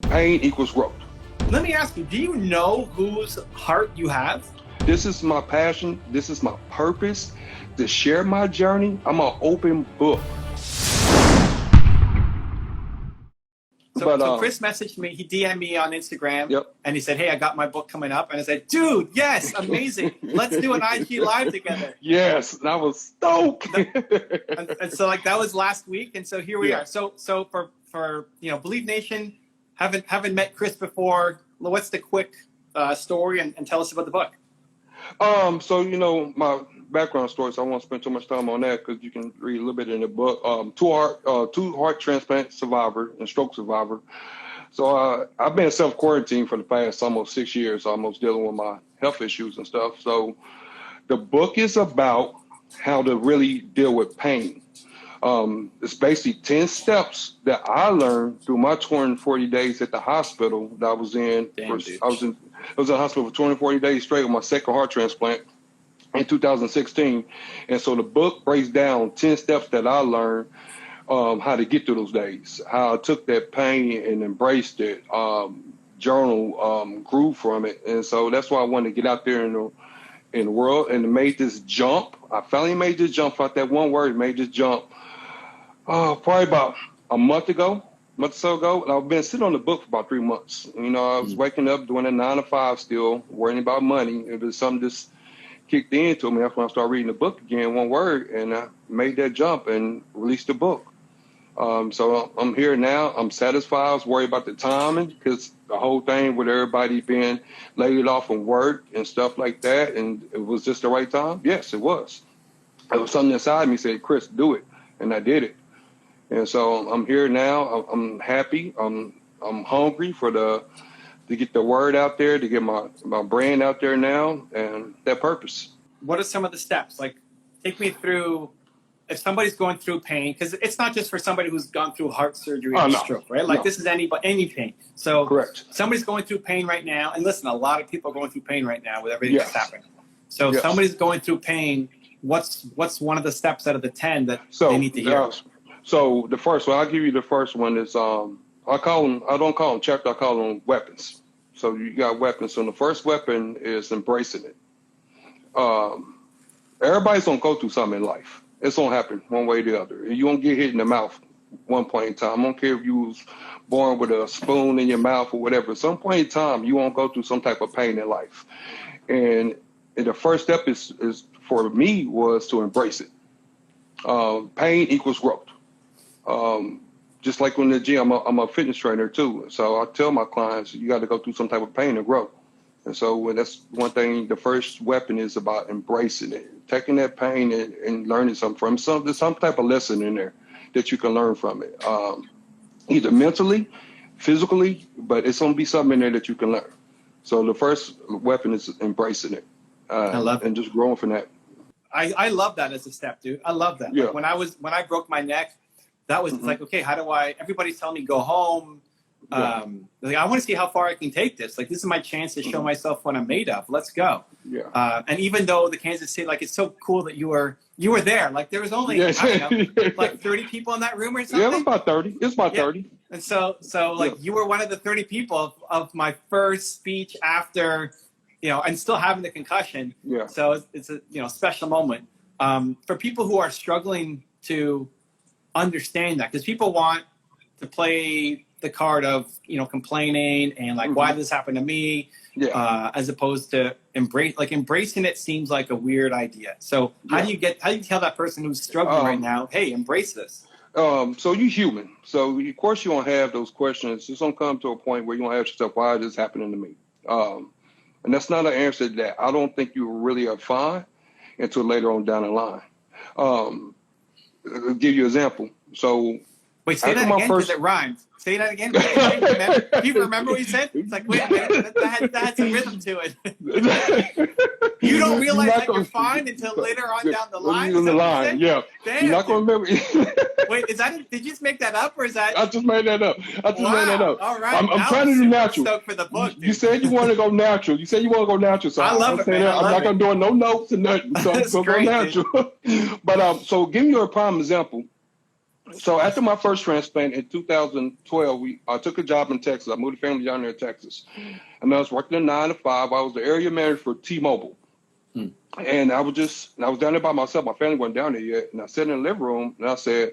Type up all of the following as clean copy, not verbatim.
Pain equals growth. Let me ask you, do you know whose heart you have? This is my passion. This is my purpose to share my journey. I'm an open book. So Chris messaged me, he DM'd me on Instagram, Yep. and he said, hey, I got my book coming up. And I said, dude, yes, amazing. Let's do an IG Live together. Yes, and I was stoked. and so like that was last week, and so here we are. So for Believe Nation, haven't met Chris before. What's the quick story and tell us about the book? So my background story, so I won't spend too much time on that because you can read a little bit in the book. Two heart transplant survivor and stroke survivor. So I've been self-quarantined for the past almost 6 years, almost dealing with my health issues and stuff. So the book is about how to really deal with pain. It's basically 10 steps that I learned through my 240 days at the hospital that I was in. I was in the hospital for 240 days straight with my second heart transplant in 2016. And so the book breaks down 10 steps that I learned how to get through those days, how I took that pain and embraced it, journal, grew from it. And so that's why I wanted to get out there in the world and made this jump. I finally made this jump out that one word, made this jump probably about a month or so ago. And I've been sitting on the book for about 3 months. I was waking up doing a 9 to 5 still, worrying about money. It was something just kicked into me. That's when I started reading the book again, one word, and I made that jump and released the book. So I'm here now. I'm satisfied. I was worried about the timing because the whole thing with everybody being laid off from work and stuff like that, and it was just the right time. Yes, it was. It was something inside me said, Chris, do it, and I did it. And so I'm here now. I'm happy. I'm hungry to get the word out there, to get my brand out there now, and that purpose. What are some of the steps? Like, take me through. If somebody's going through pain, because it's not just for somebody who's gone through heart surgery or stroke, right? Like this is any pain. So correct. Somebody's going through pain right now, and listen, a lot of people are going through pain right now with everything that's happening. So if somebody's going through pain, what's one of the steps out of the 10 that they need to hear? So the first one, I'll give you the first one is I don't call them chapter, I call them weapons. So you got weapons. So the first weapon is embracing it. Everybody's gonna go through something in life. It's gonna happen one way or the other. You won't get hit in the mouth one point in time. I don't care if you was born with a spoon in your mouth or whatever. At some point in time, you won't go through some type of pain in life. And the first step is for me was to embrace it. Pain equals growth. Just like in the gym, I'm a fitness trainer too. So I tell my clients, you got to go through some type of pain to grow. And so that's one thing. The first weapon is about embracing it, taking that pain and learning something from it. There's some type of lesson in there that you can learn from it, either mentally, physically, but it's going to be something in there that you can learn. So the first weapon is embracing it. I love it. And just growing from that. I love that as a step, dude. I love that. Yeah. Like when I broke my neck, that was like, okay, how do everybody's telling me go home. Like, I want to see how far I can take this. Like, this is my chance to show myself what I'm made of. Let's go. Yeah. And even though the Kansas City, like, it's so cool that you were there. Like, there was only, I don't know, like 30 people in that room or something. Yeah, it was about 30. It's about 30. And so like you were one of the 30 people of my first speech after, and still having the concussion. Yeah. So it's a, special moment. For people who are struggling to understand that, because people want to play the card of complaining and like why did this happen to me, as opposed to embracing it seems like a weird idea. So how do you tell that person who's struggling right now, hey, embrace this? So you're human, so of course you won't have those questions. It's gonna come to a point where you won't ask yourself, why is this happening to me? And that's not an answer that I don't think you really are fine until later on down the line. I'll give you an example. So wait, say that again because it rhymes. Say that again. Do you remember what you said? It's like, wait a minute, that had some rhythm to it. You don't realize that you're fine until later on down the line? On the line, yeah. Damn. You're not going to remember. Wait, did you just make that up or is that? I just made that up. All right. I'm trying to do natural. Stoked for the book, you said you want to go natural. So I love it, man. I'm not going to do no notes and nothing. So I'm going to go natural. But so give me a prime example. So after my first transplant in 2012, I took a job in Texas. I moved the family down there in Texas. And I was working a 9 to 5. I was the area manager for T-Mobile. And I was down there by myself. My family wasn't down there yet. And I sat in the living room and I said,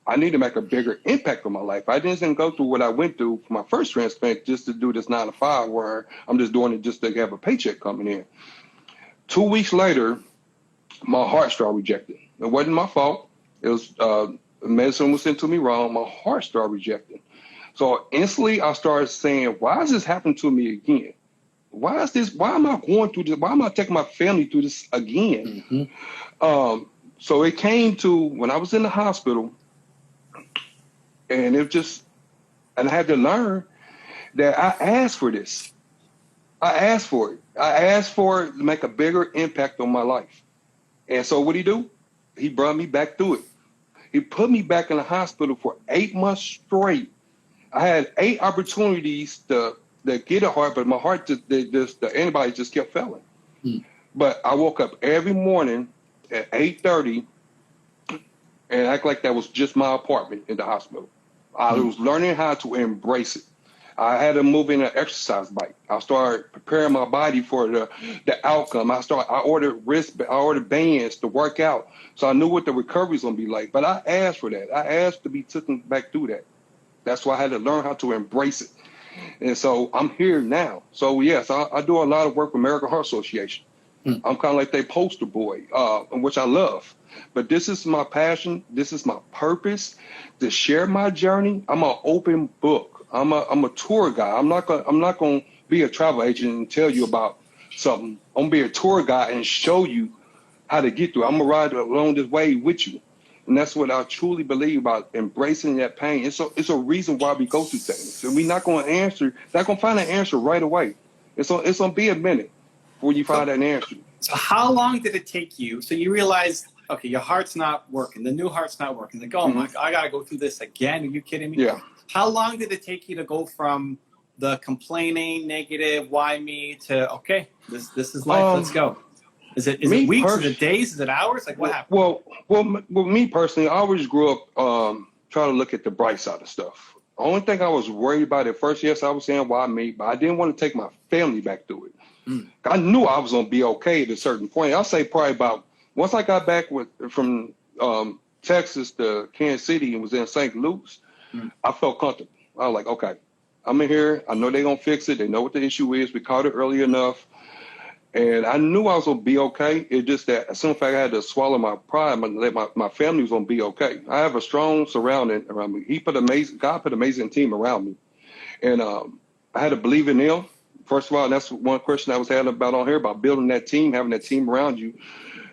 I need to make a bigger impact on my life. I didn't go through what I went through for my first transplant just to do this 9 to 5 where I'm just doing it just to have a paycheck coming in. 2 weeks later, my heart started rejecting. It wasn't my fault. It was medicine was sent to me wrong. My heart started rejecting. So instantly I started saying, why is this happening to me again? Why is this? Why am I going through this? Why am I taking my family through this again? So it came to when I was in the hospital, and and I had to learn that I asked for this. I asked for it. I asked for it to make a bigger impact on my life. And so what did he do? He brought me back through it. He put me back in the hospital for 8 months straight. I had 8 opportunities to get a heart, but my heart the antibodies just kept failing. But I woke up every morning at 8:30 and act like that was just my apartment in the hospital. I was learning how to embrace it. I had to move in an exercise bike. I started preparing my body for the outcome. I ordered bands to work out, so I knew what the recovery was gonna be like. But I asked for that. I asked to be taken back through that. That's why I had to learn how to embrace it. And so I'm here now. So yes, I do a lot of work with American Heart Association. I'm kind of like their poster boy, which I love. But this is my passion. This is my purpose to share my journey. I'm an open book. I'm a tour guide. I'm not gonna be a travel agent and tell you about something. I'm gonna be a tour guide and show you how to get through. I'm gonna ride along this way with you. And that's what I truly believe about embracing that pain. It's a reason why we go through things. And we're not going to find an answer right away. It's going to be a minute before you find an answer. So how long did it take you? So you realized, okay, your heart's not working. The new heart's not working. Like, oh my God, I got to go through this again. Are you kidding me? Yeah. How long did it take you to go from the complaining, negative, why me, to, okay, this is life, let's go? Is it weeks? Is it days? Is it hours? Like what happened? Well, me personally, I always grew up trying to look at the bright side of stuff. The only thing I was worried about at first, yes, I was saying why me, but I didn't want to take my family back through it. I knew I was going to be okay at a certain point. I'll say probably about once I got back from Texas to Kansas City and was in St. Luke's, I felt comfortable. I was like, okay, I'm in here. I know they're going to fix it. They know what the issue is. We caught it early enough. And I knew I was going to be okay. It's just that as soon as I had to swallow my pride, my family was going to be okay. I have a strong surrounding around me. God put an amazing team around me. And I had to believe in them. First of all, and that's one question I was having about on here, about building that team, having that team around you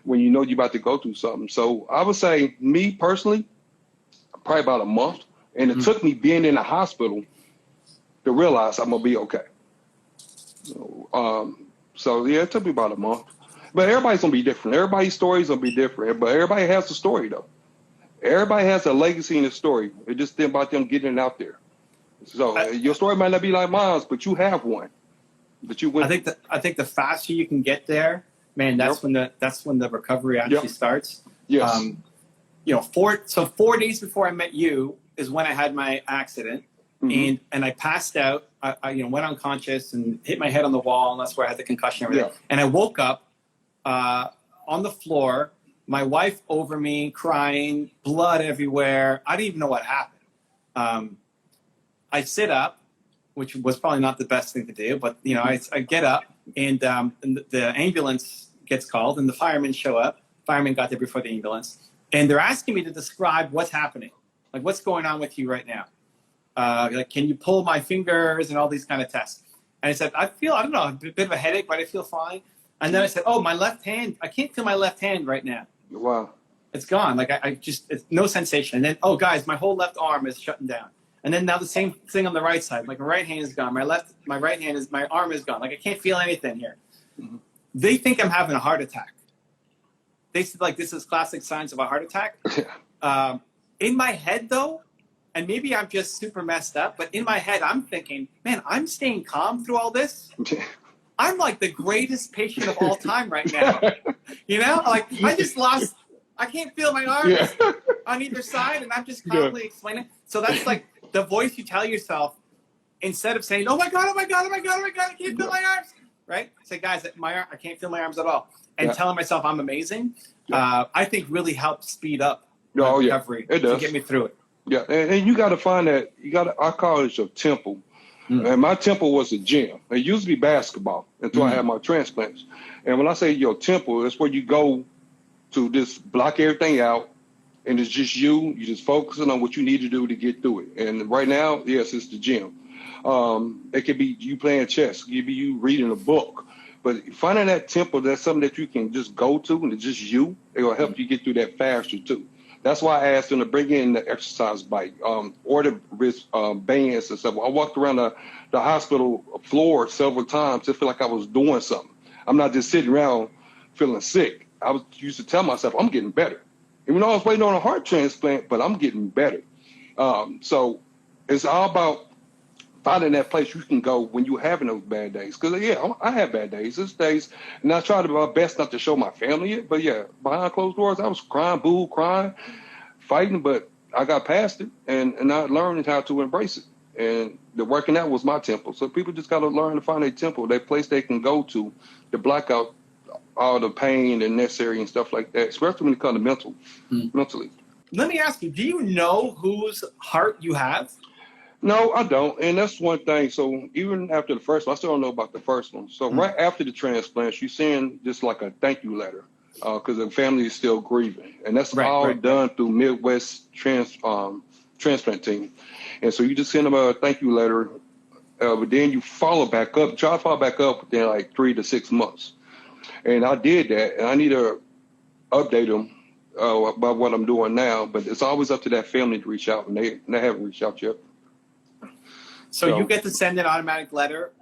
when you know you're about to go through something. So I would say, me personally, probably about a month. And it took me being in the hospital to realize I'm going to be okay. So, yeah, it took me about a month. But everybody's going to be different. Everybody's story is going to be different. But everybody has a story, though. Everybody has a legacy in a story. It's just about them getting it out there. So your story might not be like mine, but you have one. But you went. I think the faster you can get there, man, that's when the recovery actually starts. Yes. 4 days before I met you is when I had my accident. And I passed out. I went unconscious and hit my head on the wall, and that's where I had the concussion and everything. And I woke up on the floor, my wife over me, crying, blood everywhere. I didn't even know what happened. I sit up, which was probably not the best thing to do, but I get up, and the ambulance gets called, and the firemen show up. Firemen got there before the ambulance, and they're asking me to describe what's happening, like what's going on with you right now. Like, can you pull my fingers and all these kind of tests? And I said, I don't know, a bit of a headache, but I feel fine. And then I said, oh, my left hand, I can't feel my left hand right now. Wow. It's gone. Like it's no sensation. And then, oh, guys, my whole left arm is shutting down. And then now the same thing on the right side. Like my right hand is gone. My arm is gone. Like I can't feel anything here. They think I'm having a heart attack. They said, like, this is classic signs of a heart attack. In my head, though, and maybe I'm just super messed up, but in my head, I'm thinking, man, I'm staying calm through all this. I'm like the greatest patient of all time right now. Like I just lost, I can't feel my arms. on either side, and I'm just Yeah. calmly explaining. So that's like the voice you tell yourself instead of saying, "Oh my god, oh my god, oh my god, oh my god, I can't feel my arms." Right? Say, guys, I can't feel my arms at all, and telling myself I'm amazing. I think really helps speed up my recovery to get me through it. Yeah, and you got to find that I call it your temple. And my temple was a gym. It used to be basketball until I had my transplants. And when I say your temple, it's where you go to just block everything out, and it's just you. You just focusing on what you need to do to get through it. And right now, yes, it's the gym. It could be you playing chess. It could be you reading a book. But finding that temple, that's something that you can just go to, and it's just you. It will help you get through that faster too. That's why I asked them to bring in the exercise bike or the wrist bands and stuff. I walked around the hospital floor several times to feel like I was doing something. I'm not just sitting around feeling sick. I used to tell myself, I'm getting better. Even though I was waiting on a heart transplant, but I'm getting better. So it's all about finding that place you can go when you're having those bad days. Because, I have bad days. There's days, and I try to do my best not to show my family it. But, behind closed doors, I was crying, fighting, but I got past it, and I learned how to embrace it. And the working out was my temple. So people just got to learn to find a temple, that place they can go to block out all the pain and necessary and stuff like that, especially when it comes to mentally. Let me ask you, do you know whose heart you have? No, I don't. And that's one thing. So even after the first one, I still don't know about the first one. So right after the transplants, you send just like a thank you letter because the family is still grieving. And that's all done through Midwest transplant team. And so you just send them a thank you letter, but then you try to follow back up within like 3 to 6 months. And I did that, and I need to update them about what I'm doing now. But it's always up to that family to reach out, and they haven't reached out yet. So you get to send an automatic letter?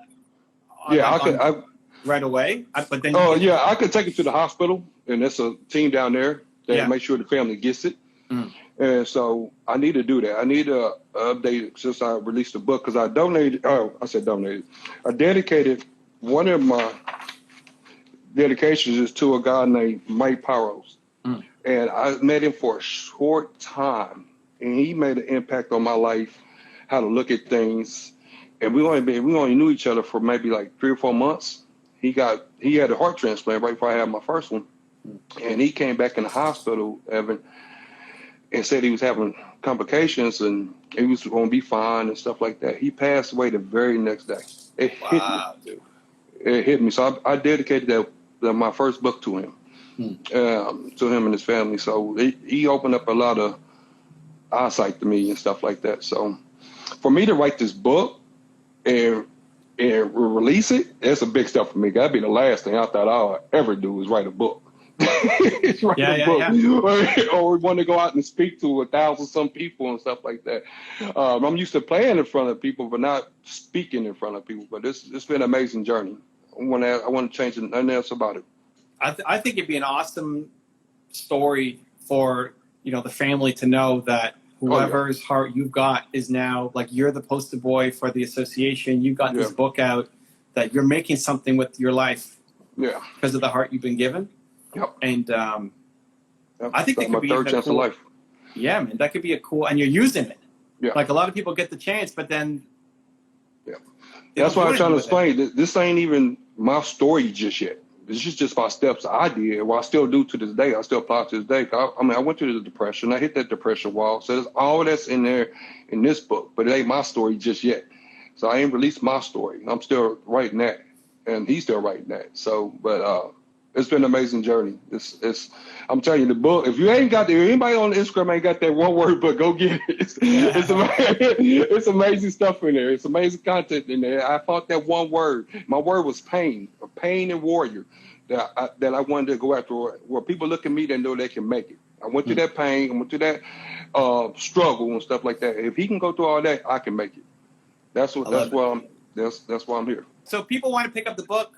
Right away? But then I could take it to the hospital, and there's a team down there that make sure the family gets it. And so I need to do that. I need to update it since I released the book, because I dedicated one of my dedications is to a guy named Mike Paros. And I met him for a short time, and he made an impact on my life, how to look at things. And we only knew each other for maybe like 3 or 4 months. He had a heart transplant right before I had my first one. And he came back in the hospital, Evan, and said he was having complications and he was going to be fine and stuff like that. He passed away the very next day. It hit me. It hit me. So I dedicated my first book to him, to him and his family. So he opened up a lot of eyesight to me and stuff like that. So for me to write this book and release it, that's a big step for me. That'd be the last thing I thought I would ever do is write a book. Or want to go out and speak to 1,000 people and stuff like that. I'm used to playing in front of people, but not speaking in front of people. But it's been an amazing journey. I want to change nothing else about it. I think it'd be an awesome story for the family to know that whoever's heart you've got is now, like, you're the poster boy for the association. You've got this book out, that you're making something with your life because of the heart you've been given. Yep. And I think that could be third chance of life. Yeah, man, that could be and you're using it. Yeah. Like, a lot of people get the chance, but then. Yeah. That's why I'm trying to explain. This ain't even my story just yet. This is just my steps I did. Well, I still do to this day. I still apply to this day. I went through the depression. I hit that depression wall. So there's all that's in there in this book, but it ain't my story just yet. So I ain't released my story. I'm still writing that, and he's still writing that. So, but it's been an amazing journey. I'm telling you, the book, if anybody on Instagram ain't got that one word book, go get it. It's amazing stuff in there. It's amazing content in there. I fought that one word. My word was pain and warrior that I wanted to go after, where people look at me, they know they can make it. I went through that pain. I went through that struggle and stuff like that. If he can go through all that, I can make it. That's why I'm here. So people want to pick up the book.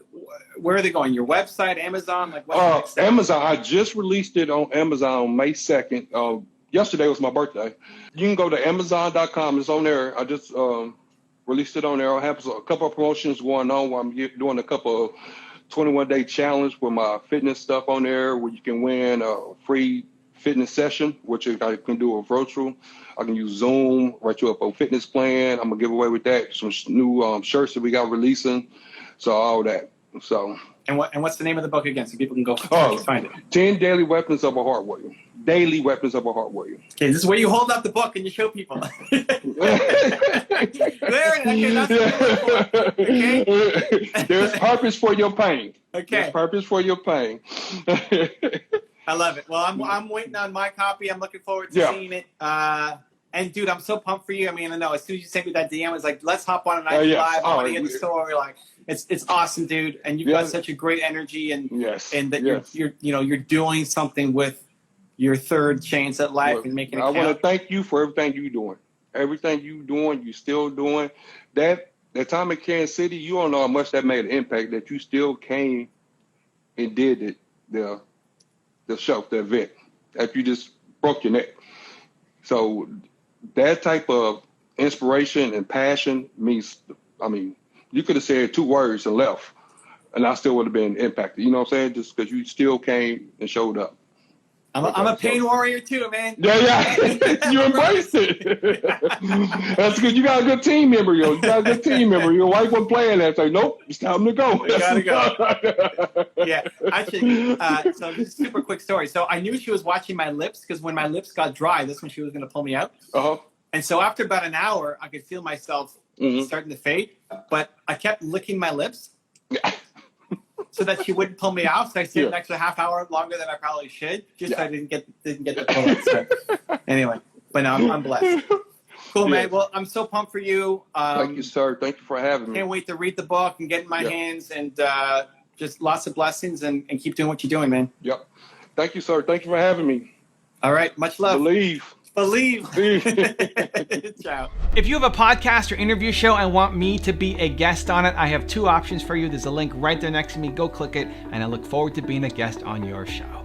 Where are they going? Your website, Amazon? Like what? Amazon. I just released it on Amazon on May 2nd. Yesterday was my birthday. You can go to Amazon.com. It's on there. I just released it on there. I have a couple of promotions going on where I'm doing a couple of 21-day challenge with my fitness stuff on there, where you can win a free fitness session, which I can do a virtual. I can use Zoom, write you up a fitness plan. I'm gonna give away with that some new shirts that we got releasing. So all that. So. And what's the name of the book again, so people can go find it? 10 Daily Weapons of a Heart Warrior. Daily Weapons of a Heart Warrior. Okay, this is where you hold up the book and you show people. There, okay, that's what okay? There's purpose for your pain. Okay. There's purpose for your pain. I love it. Well, I'm waiting on my copy. I'm looking forward to seeing it. And dude, I'm so pumped for you. I mean, I know as soon as you sent me that DM, I was like, let's hop on an IG Live. I want to get the story. Like, it's awesome, dude. And you've got such a great energy, and that you're doing something with your third chance at life and making it count. I want to thank you for everything you're doing. Everything you're doing, you're still doing. That time in Kansas City, you don't know how much that made an impact. That you still came and did the show, the event. That you just broke your neck. So that type of inspiration and passion means, I mean, you could have said 2 words and left, and I still would have been impacted. You know what I'm saying? Just because you still came and showed up. I'm a pain warrior too, man. Yeah. You embraced it. That's good. You got a good team member, yo. You got a good team member. Your wife wasn't playing that. Say, nope, it's time to go. You gotta go. Yeah. Actually, so just a super quick story. So I knew she was watching my lips because when my lips got dry, that's when she was going to pull me out. Uh-huh. And so after about an hour, I could feel myself starting to fade, but I kept licking my lips. So that she wouldn't pull me off. So I stayed an extra half hour longer than I probably should, just so I didn't get the pull out. So anyway, but no, I'm blessed. Cool, man. Well, I'm so pumped for you. Thank you, sir. Thank you for having me. Can't wait to read the book and get it in my hands, and just lots of blessings, and keep doing what you're doing, man. Yep. Thank you, sir. Thank you for having me. All right. Much love. Believe. Ciao. If you have a podcast or interview show and want me to be a guest on it, I have 2 options for you. There's a link right there next to me. Go click it, and I look forward to being a guest on your show.